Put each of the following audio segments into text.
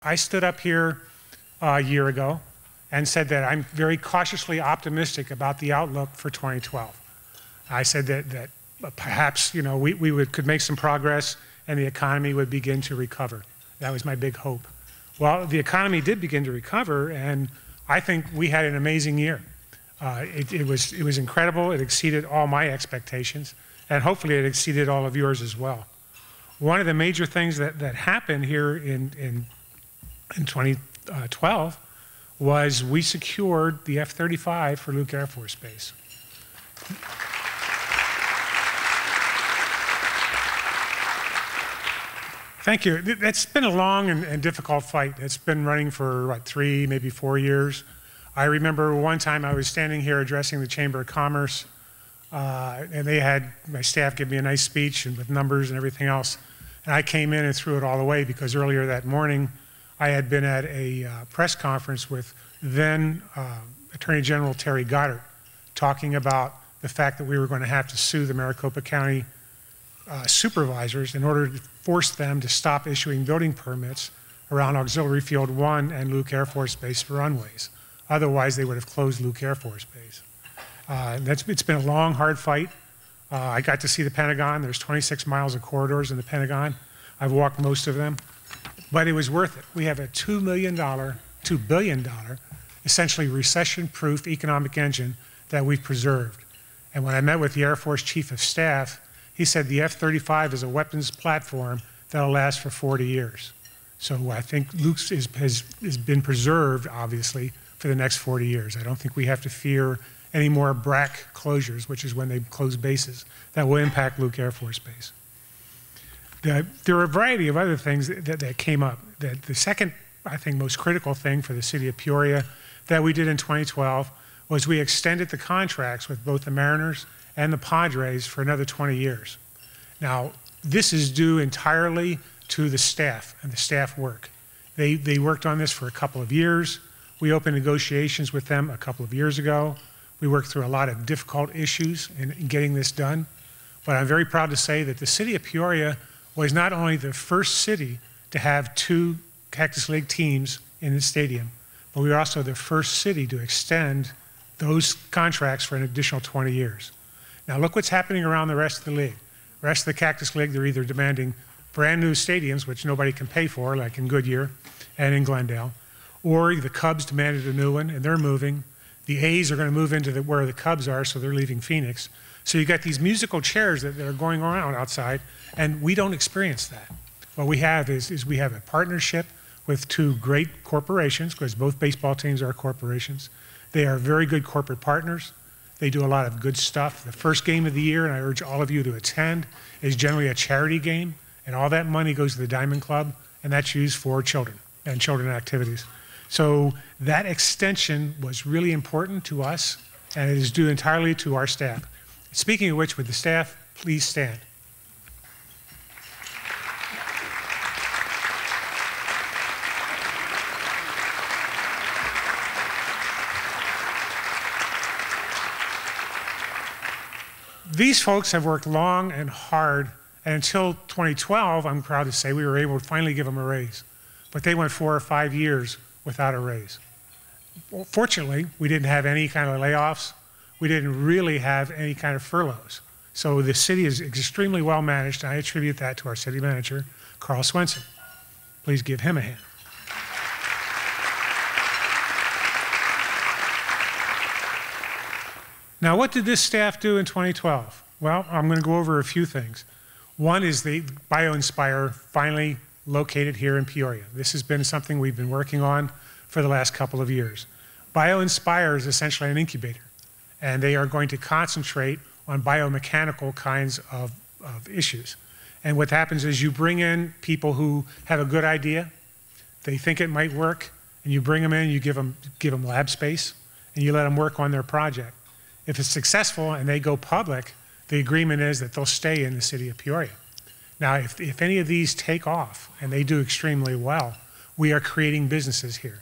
I stood up here a year ago and said that I'm very cautiously optimistic about the outlook for 2012. I said that perhaps we could make some progress and the economy would begin to recover. That was my big hope. Well, the economy did begin to recover, and I think we had an amazing year. It was incredible. It exceeded all my expectations, and hopefully it exceeded all of yours as well. One of the major things that happened here in 2012 was we secured the F-35 for Luke Air Force Base. Thank you. It's been a long and difficult fight. It's been running for, what, 3, maybe 4 years. I remember one time I was standing here addressing the Chamber of Commerce, and they had my staff give me a nice speech and with numbers and everything else. And I came in and threw it all away because earlier that morning I had been at a press conference with then Attorney General Terry Goddard talking about the fact that we were going to have to sue the Maricopa County supervisors in order to force them to stop issuing building permits around Auxiliary Field 1 and Luke Air Force Base for runways. Otherwise, they would have closed Luke Air Force Base. It's been a long, hard fight. I got to see the Pentagon. There's 26 miles of corridors in the Pentagon. I've walked most of them, but it was worth it. We have a $2 billion, essentially recession-proof economic engine that we've preserved. And when I met with the Air Force Chief of Staff, he said the F-35 is a weapons platform that'll last for 40 years. So I think Luke's has been preserved, obviously, for the next 40 years. I don't think we have to fear any more BRAC closures, which is when they close bases, that will impact Luke Air Force Base. There are a variety of other things that came up. The second, I think, most critical thing for the city of Peoria that we did in 2012 was we extended the contracts with both the Mariners and the Padres for another 20 years. Now, this is due entirely to the staff and the staff work. They worked on this for a couple of years. We opened negotiations with them a couple of years ago. We worked through a lot of difficult issues in getting this done. But I'm very proud to say that the city of Peoria was not only the first city to have 2 Cactus League teams in the stadium, but we were also the first city to extend those contracts for an additional 20 years. Now look what's happening around the rest of the league. The rest of the Cactus League, they're either demanding brand new stadiums, which nobody can pay for, like in Goodyear and in Glendale, or the Cubs demanded a new one, and they're moving. The A's are going to move into where the Cubs are, so they're leaving Phoenix. So you got these musical chairs that are going around outside, and we don't experience that. What we have is we have a partnership with 2 great corporations, because both baseball teams are corporations. They are very good corporate partners. They do a lot of good stuff. The first game of the year, and I urge all of you to attend, is generally a charity game, and all that money goes to the Diamond Club, and that's used for children and children activities. So that extension was really important to us, and it is due entirely to our staff. Speaking of which, would the staff please stand? These folks have worked long and hard, and until 2012, I'm proud to say, we were able to finally give them a raise. But they went 4 or 5 years without a raise. Well, fortunately, we didn't have any kind of layoffs. We didn't really have any kind of furloughs. So the city is extremely well managed, and I attribute that to our city manager, Carl Swenson. Please give him a hand. Now, what did this staff do in 2012? Well, I'm going to go over a few things. One is the BioInspire finally located here in Peoria. This has been something we've been working on for the last couple of years. BioInspire is essentially an incubator, and they are going to concentrate on biomechanical kinds of issues. And what happens is you bring in people who have a good idea, they think it might work, and you bring them in, you give them lab space, and you let them work on their project. If it's successful and they go public, the agreement is that they'll stay in the city of Peoria. Now, if any of these take off, and they do extremely well, we are creating businesses here.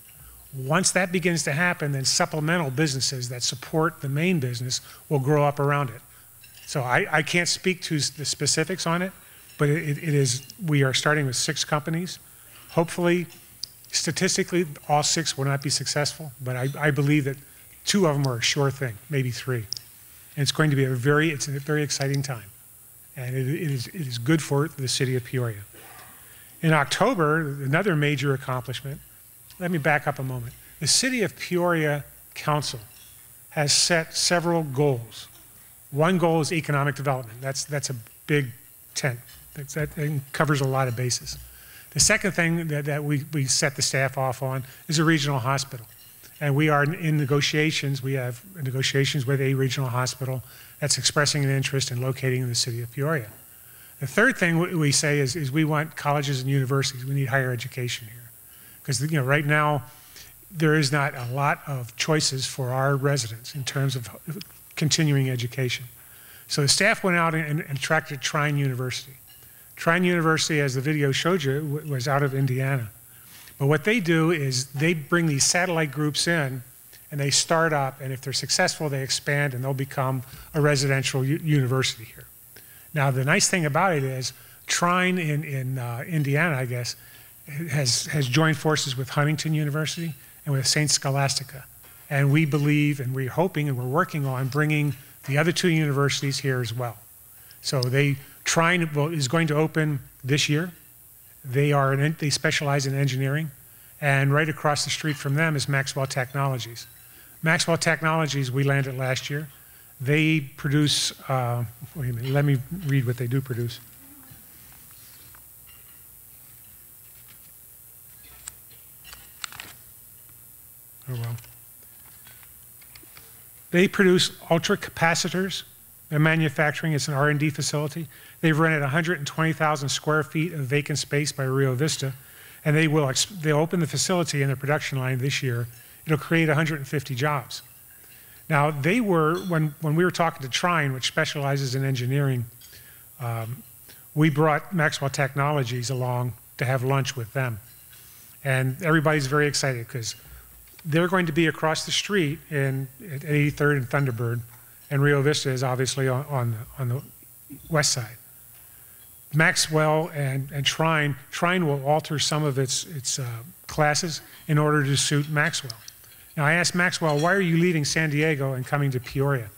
Once that begins to happen, then supplemental businesses that support the main business will grow up around it. So I can't speak to the specifics on it, but we are starting with 6 companies. Hopefully, Statistically, all 6 will not be successful, but I believe that 2 of them are a sure thing, maybe 3. And it's going to be it's a very exciting time. And it is good for the city of Peoria. In October, another major accomplishment, let me back up a moment. The City of Peoria Council has set several goals. One goal is economic development. That's a big tent. That covers a lot of bases. The second thing that we set the staff off on is a regional hospital. And we are in negotiations. We have negotiations with a regional hospital that's expressing an interest in locating in the city of Peoria. The third thing we say is we want colleges and universities. We need higher education here. Because right now, there is not a lot of choices for our residents in terms of continuing education. So the staff went out and attracted Trine University. Trine University, as the video showed you, was out of Indiana. But what they do is they bring these satellite groups in and they start up, and if they're successful, they expand and they'll become a residential university here. Now, the nice thing about it is Trine in Indiana, I guess, has joined forces with Huntington University and with St. Scholastica. And we believe, and we're hoping, and we're working on bringing the other 2 universities here as well. So Trine is going to open this year. They specialize in engineering. And right across the street from them is Maxwell Technologies. Maxwell Technologies, we landed last year. They produce, wait a minute, let me read what they do produce. Oh well. They produce ultra-capacitors. They're manufacturing. It's an R&D facility. They've rented 120,000 square feet of vacant space by Rio Vista, and they'll open the facility in their production line this year. It'll create 150 jobs. Now, when we were talking to Trine, which specializes in engineering, we brought Maxwell Technologies along to have lunch with them. And everybody's very excited because they're going to be across the street at 83rd and Thunderbird, and Rio Vista is obviously on the west side. Maxwell and Trine will alter some of its classes in order to suit Maxwell. Now, I asked Maxwell, why are you leaving San Diego and coming to Peoria?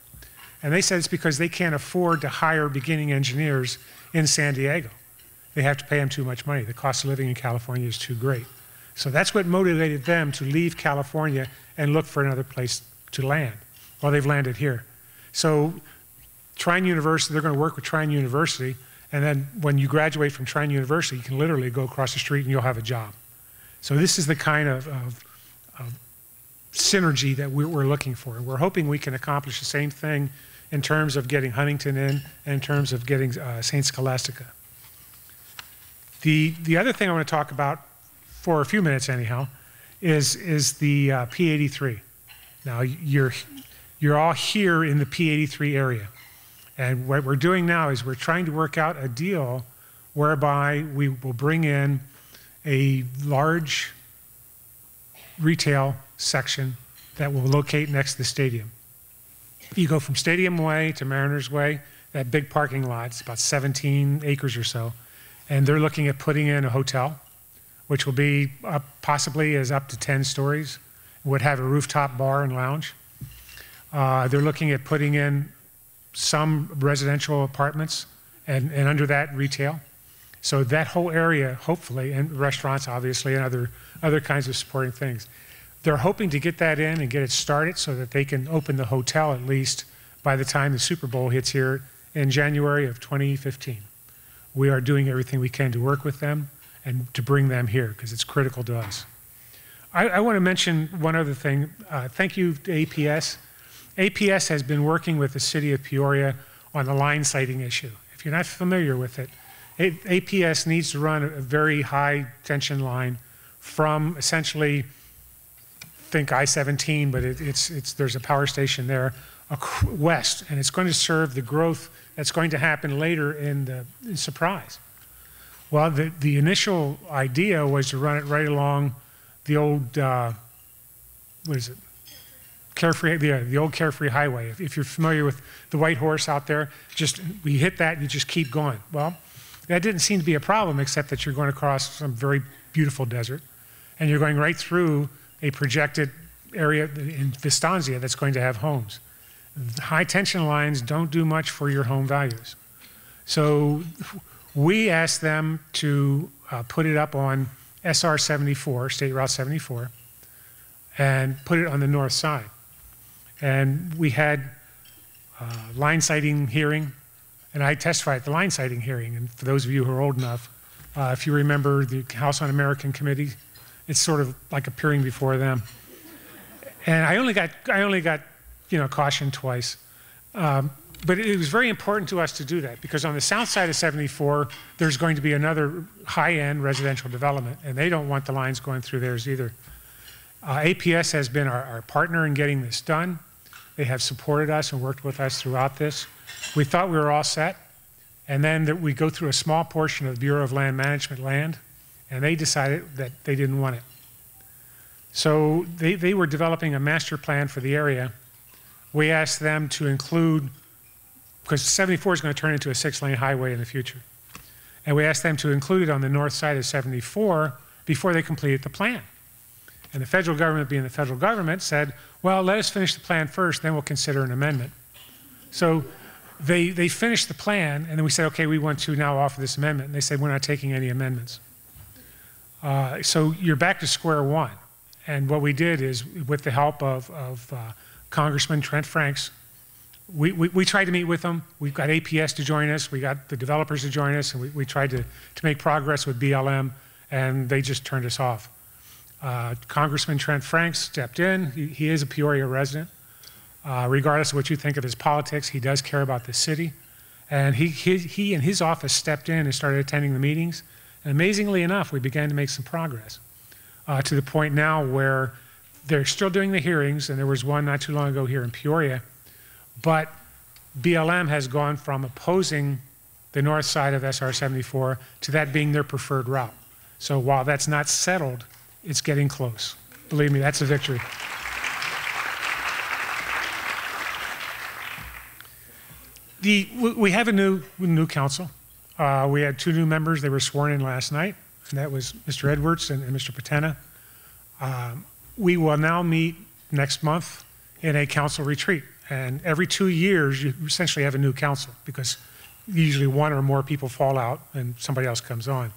And they said it's because they can't afford to hire beginning engineers in San Diego. They have to pay them too much money. The cost of living in California is too great. So that's what motivated them to leave California and look for another place to land. Well, they've landed here. So Trine University, they're going to work with Trine University, and then when you graduate from Trine University, you can literally go across the street and you'll have a job. So this is the kind of synergy that we're looking for. And we're hoping we can accomplish the same thing in terms of getting Huntington in and in terms of getting St. Scholastica. The other thing I want to talk about, for a few minutes anyhow, is the P83. Now, you're all here in the P83 area. And what we're doing now is we're trying to work out a deal whereby we will bring in a large retail section that will locate next to the stadium. You go from Stadium Way to Mariners Way, that big parking lot, it's about 17 acres or so, and they're looking at putting in a hotel, which will be possibly up to 10 stories, would have a rooftop bar and lounge. They're looking at putting in some residential apartments and under that retail. So that whole area, hopefully, and restaurants obviously, and other kinds of supporting things. They're hoping to get that in and get it started so that they can open the hotel at least by the time the Super Bowl hits here in January of 2015. We are doing everything we can to work with them and to bring them here because it's critical to us. I want to mention one other thing. Thank you to APS. APS has been working with the city of Peoria on the line sighting issue. If you're not familiar with it, APS needs to run a very high tension line from essentially, think I-17, but there's a power station there, west, and it's going to serve the growth that's going to happen later in Surprise. Well, the initial idea was to run it right along the old, what is it? Carefree, the old Carefree Highway. If you're familiar with the White Horse out there, we hit that and you just keep going. Well, that didn't seem to be a problem except that you're going across some very beautiful desert. and you're going right through a projected area in Vistanza that's going to have homes. High tension lines don't do much for your home values. So we asked them to put it up on SR 74, State Route 74, and put it on the north side. And we had line sighting hearing, and I testified at the line sighting hearing. And for those of you who are old enough, if you remember the House Un-American Committee, it's sort of like appearing before them. And I only got cautioned twice. But it was very important to us to do that because on the south side of 74, there's going to be another high-end residential development, and they don't want the lines going through theirs either. APS has been our partner in getting this done. They have supported us and worked with us throughout this. We thought we were all set, and then we go through a small portion of the Bureau of Land Management land, and they decided that they didn't want it. So they were developing a master plan for the area. We asked them to include, because 74 is going to turn into a 6-lane highway in the future. And we asked them to include it on the north side of 74 before they completed the plan. And the federal government, being the federal government, said, well, let us finish the plan first, then we'll consider an amendment. So they finished the plan, and then we said, okay, we want to now offer this amendment. And they said, we're not taking any amendments. So you're back to square one. And what we did is, with the help of Congressman Trent Franks, we tried to meet with them. We've got APS to join us. We got the developers to join us, and we tried to make progress with BLM, and they just turned us off. Congressman Trent Franks stepped in. He is a Peoria resident. Regardless of what you think of his politics, he does care about the city. And he and his office stepped in and started attending the meetings. And amazingly enough, we began to make some progress to the point now where they're still doing the hearings, and there was one not too long ago here in Peoria. But BLM has gone from opposing the north side of SR 74 to that being their preferred route. So while that's not settled, it's getting close. Believe me, that's a victory. We have a new council. We had 2 new members. They were sworn in last night, and that was Mr. Edwards and Mr. Patena. We will now meet next month in a council retreat. And every 2 years, you essentially have a new council because usually 1 or more people fall out and somebody else comes on.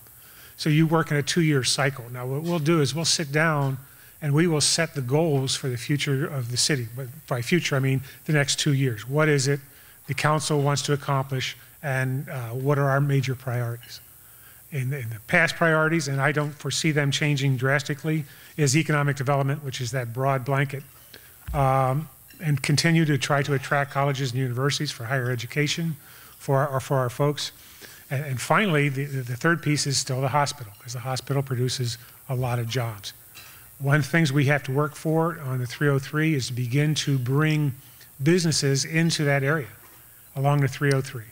So you work in a 2-year cycle. Now what we'll do is we'll sit down and we will set the goals for the future of the city. But by future, I mean the next 2 years. What is it the council wants to accomplish, and what are our major priorities? In the past priorities, and I don't foresee them changing drastically, is economic development, which is that broad blanket, and continue to try to attract colleges and universities for higher education for our folks. And finally, the third piece is still the hospital, because the hospital produces a lot of jobs. One of the things we have to work for on the 303 is to begin to bring businesses into that area along the 303.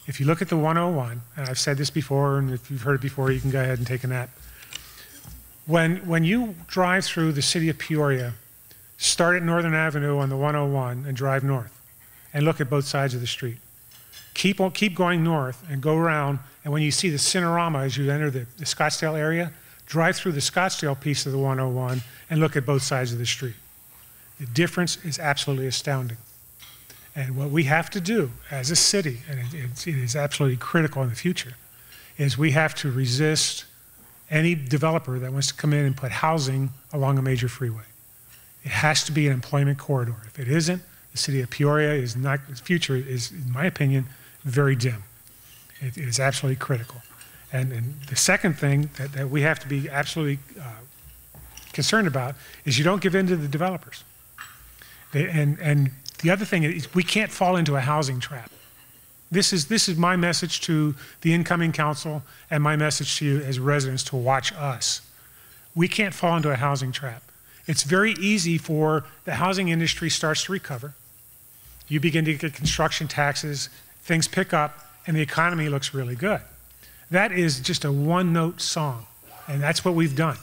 If you look at the 101, and I've said this before, and if you've heard it before, you can go ahead and take a nap. When you drive through the city of Peoria, start at Northern Avenue on the 101 and drive north, and look at both sides of the street. Keep going north and go around, and when you see the Cinerama as you enter the Scottsdale area, drive through the Scottsdale piece of the 101 and look at both sides of the street. The difference is absolutely astounding. And what we have to do as a city, and it is absolutely critical in the future, is we have to resist any developer that wants to come in and put housing along a major freeway. It has to be an employment corridor. If it isn't, the city of Peoria is not, its future is, in my opinion, very dim. It is absolutely critical. And the second thing that we have to be absolutely concerned about is you don't give in to the developers. And the other thing is we can't fall into a housing trap. This is my message to the incoming council and my message to you as residents to watch us. We can't fall into a housing trap. It's very easy for the housing industry starts to recover. You begin to get construction taxes, things pick up, and the economy looks really good. That is just a one-note song, and that's what we've done.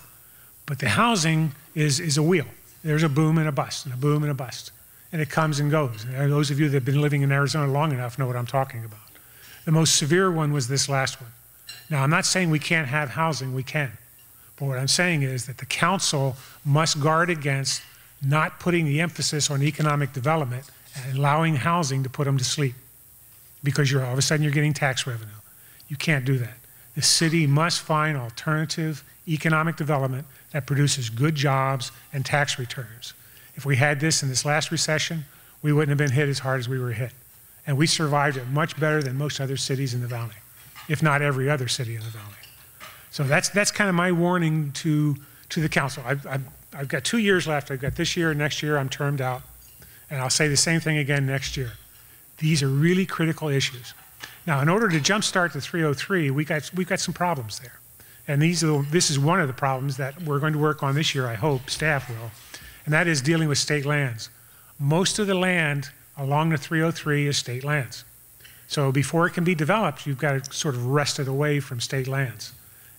But the housing is a wheel. There's a boom and a bust, and a boom and a bust. And it comes and goes. And those of you that have been living in Arizona long enough know what I'm talking about. The most severe one was this last one. Now, I'm not saying we can't have housing, we can. But what I'm saying is that the council must guard against not putting the emphasis on economic development and allowing housing to put them to sleep, because all of a sudden you're getting tax revenue. You can't do that. The city must find alternative economic development that produces good jobs and tax returns. If we had this in this last recession, we wouldn't have been hit as hard as we were hit. And we survived it much better than most other cities in the valley, if not every other city in the valley. So that's kind of my warning to the council. I've got 2 years left. I've got this year, next year I'm termed out. And I'll say the same thing again next year. These are really critical issues. Now, in order to jumpstart the 303, we've got some problems there. And this is one of the problems that we're going to work on this year, I hope, staff will, and that is dealing with state lands. Most of the land along the 303 is state lands. So before it can be developed, you've got to sort of wrest it away from state lands.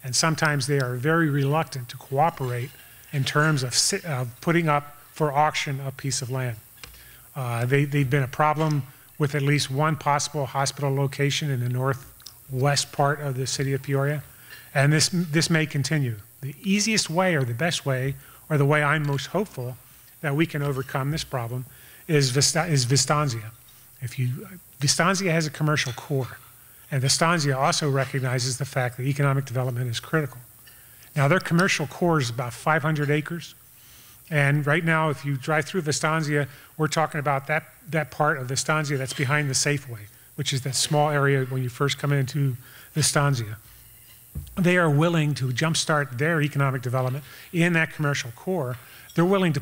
And sometimes they are very reluctant to cooperate in terms of putting up for auction a piece of land. They've been a problem with at least one possible hospital location in the northwest part of the city of Peoria. And this may continue. The easiest way or the best way, or the way I'm most hopeful that we can overcome this problem is Vistanza. Vistanza has a commercial core, and Vistanza also recognizes the fact that economic development is critical. Now their commercial core is about 500 acres, and right now if you drive through Vistanza, we're talking about that part of Vistanza that's behind the Safeway, which is that small area when you first come into Vistanza. They are willing to jumpstart their economic development in that commercial core. They're willing to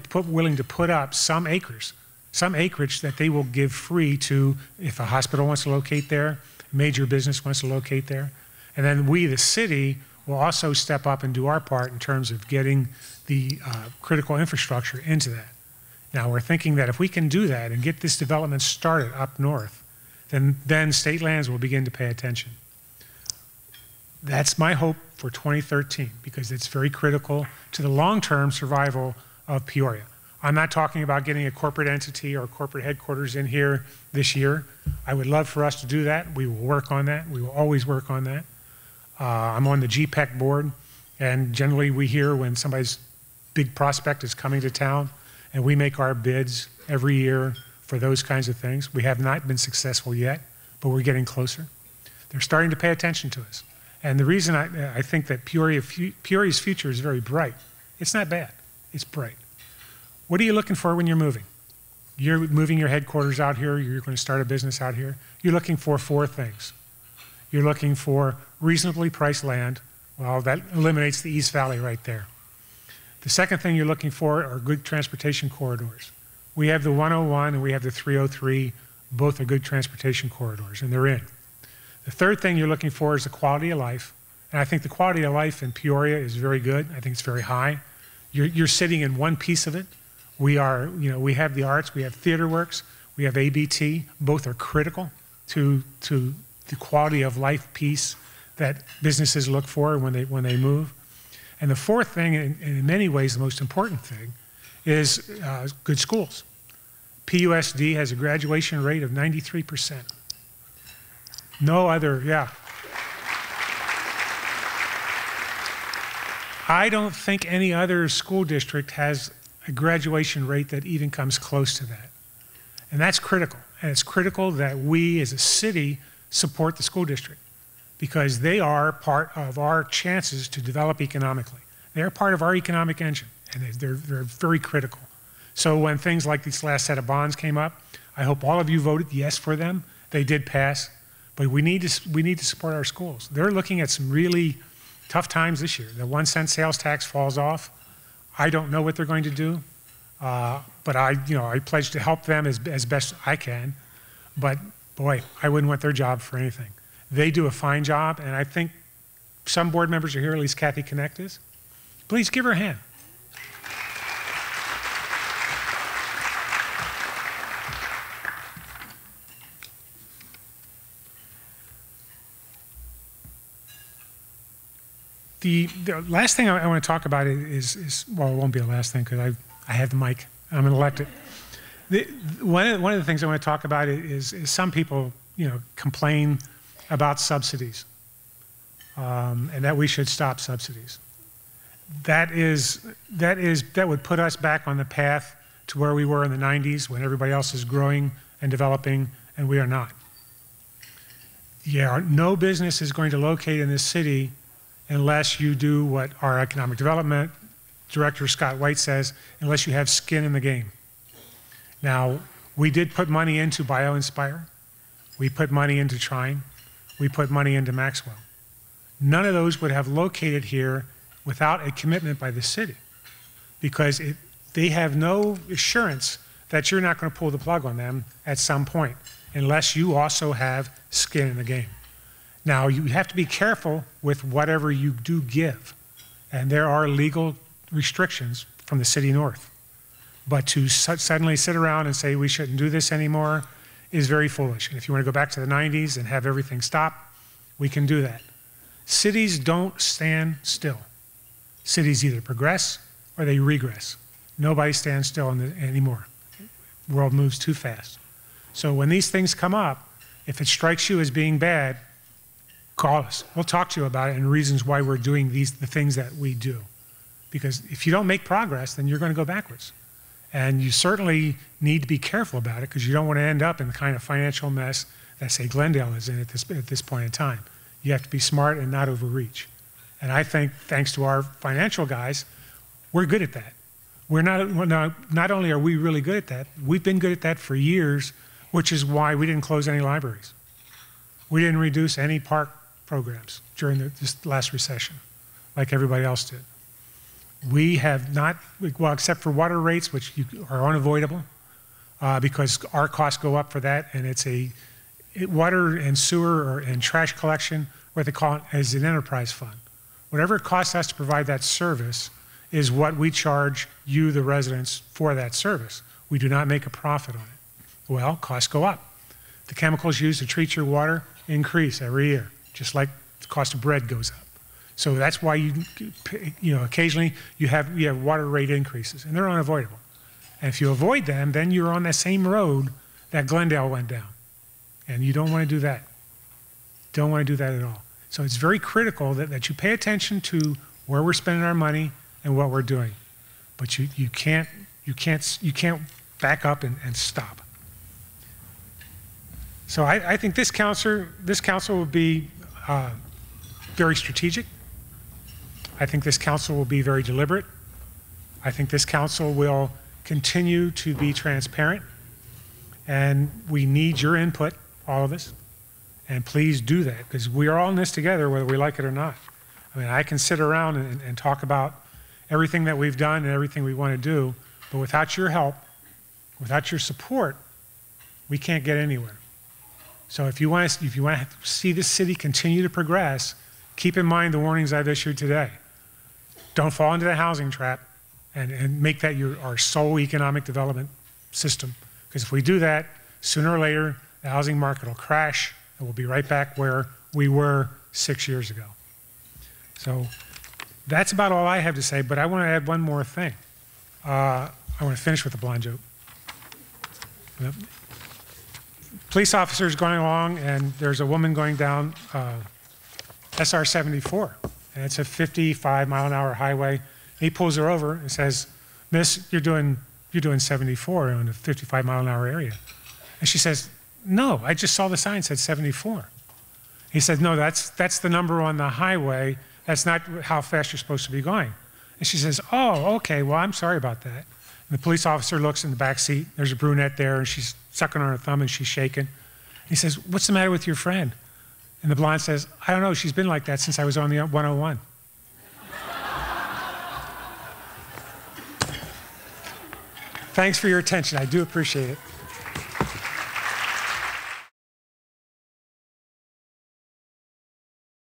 put up some acreage that they will give free to, if a hospital wants to locate there, major business wants to locate there. And then we, the city, will also step up and do our part in terms of getting the critical infrastructure into that. Now we're thinking that if we can do that and get this development started up north, then state lands will begin to pay attention. That's my hope for 2013, because it's very critical to the long-term survival of Peoria. I'm not talking about getting a corporate entity or corporate headquarters in here this year. I would love for us to do that. We will work on that. We will always work on that. I'm on the GPEC board, and generally we hear when somebody's big prospect is coming to town, and we make our bids every year for those kinds of things. We have not been successful yet, but we're getting closer. They're starting to pay attention to us. And the reason I think that Peoria's future is very bright, it's not bad, it's bright. What are you looking for when you're moving? You're moving your headquarters out here, you're going to start a business out here. You're looking for 4 things. You're looking for reasonably priced land. Well, that eliminates the East Valley right there. The second thing you're looking for are good transportation corridors. We have the 101 and we have the 303, both are good transportation corridors, and they're in. The third thing you're looking for is the quality of life. And I think the quality of life in Peoria is very good. I think it's very high. You're sitting in one piece of it. We have the arts, we have theater works, we have ABT. Both are critical to the quality of life piece that businesses look for when they move. And the fourth thing, and in many ways the most important thing, is good schools. PUSD has a graduation rate of 93%. No other, yeah. I don't think any other school district has a graduation rate that even comes close to that. And that's critical. And it's critical that we as a city support the school district, because they are part of our chances to develop economically. They're part of our economic engine, and they're very critical. So when things like this last set of bonds came up, I hope all of you voted yes for them. They did pass. But we need to support our schools. They're looking at some really tough times this year. The 1-cent sales tax falls off. I don't know what they're going to do, but I pledge to help them as best I can. But boy, I wouldn't want their job for anything. They do a fine job, and I think some board members are here, at least Kathy Connect is. Please give her a hand. The last thing I want to talk about is well, it won't be the last thing because I have the mic. I'm elected. One of the things I want to talk about is some people complain about subsidies and that we should stop subsidies. that would put us back on the path to where we were in the 90s when everybody else is growing and developing and we are not. Yeah, no business is going to locate in this city unless you do what our economic development director, Scott White, says, unless you have skin in the game. Now, we did put money into BioInspire. We put money into Trine. We put money into Maxwell. None of those would have located here without a commitment by the city, because they have no assurance that you're not going to pull the plug on them at some point, unless you also have skin in the game. Now, you have to be careful with whatever you do give, and there are legal restrictions from the city north. But to suddenly sit around and say we shouldn't do this anymore is very foolish. And if you want to go back to the 90s and have everything stop, we can do that. Cities don't stand still. Cities either progress or they regress. Nobody stands still anymore. The world moves too fast. So when these things come up, if it strikes you as being bad, call us. We'll talk to you about it and reasons why we're doing the things that we do. Because if you don't make progress, then you're going to go backwards. And you certainly need to be careful about it, because you don't want to end up in the kind of financial mess that, say, Glendale is in at this point in time. You have to be smart and not overreach. And I think, thanks to our financial guys, we're good at that. Not only are we really good at that, we've been good at that for years, which is why we didn't close any libraries. We didn't reduce any park programs during this last recession, like everybody else did. We have not, well, except for water rates, which are unavoidable, because our costs go up for that, and it's water and sewer and trash collection, what they call it, is an enterprise fund. Whatever it costs us to provide that service is what we charge you, the residents, for that service. We do not make a profit on it. Well, costs go up. The chemicals used to treat your water increase every year, just like the cost of bread goes up. So that's why occasionally you have water rate increases, and they're unavoidable. And if you avoid them, then you're on that same road that Glendale went down. And you don't want to do that. Don't want to do that at all. So it's very critical that you pay attention to where we're spending our money and what we're doing. But you can't back up and stop. So I think this council will be very strategic. I think this council will be very deliberate. I think this council will continue to be transparent. And we need your input, all of us. And please do that, because we are all in this together, whether we like it or not. I mean, I can sit around and talk about everything that we've done and everything we want to do, but without your help, without your support, we can't get anywhere. So if you want to see this city continue to progress, keep in mind the warnings I've issued today. Don't fall into the housing trap and make that our sole economic development system. Because if we do that, sooner or later, the housing market will crash and we'll be right back where we were 6 years ago. So that's about all I have to say, but I want to add one more thing. I want to finish with a blind joke. Yep. Police officers going along, and there's a woman going down SR 74, and it's a 55-mile-an-hour highway. He pulls her over and says, "Miss, you're doing 74 in a 55-mile-an-hour area." And she says, "No, I just saw the sign said 74." He said, "No, that's the number on the highway. That's not how fast you're supposed to be going." And she says, "Oh, okay, well, I'm sorry about that." And the police officer looks in the back seat. There's a brunette there, and she's sucking on her thumb, and she's shaking. He says, "What's the matter with your friend?" And the blonde says, "I don't know, she's been like that since I was on the 101. Thanks for your attention. I do appreciate it.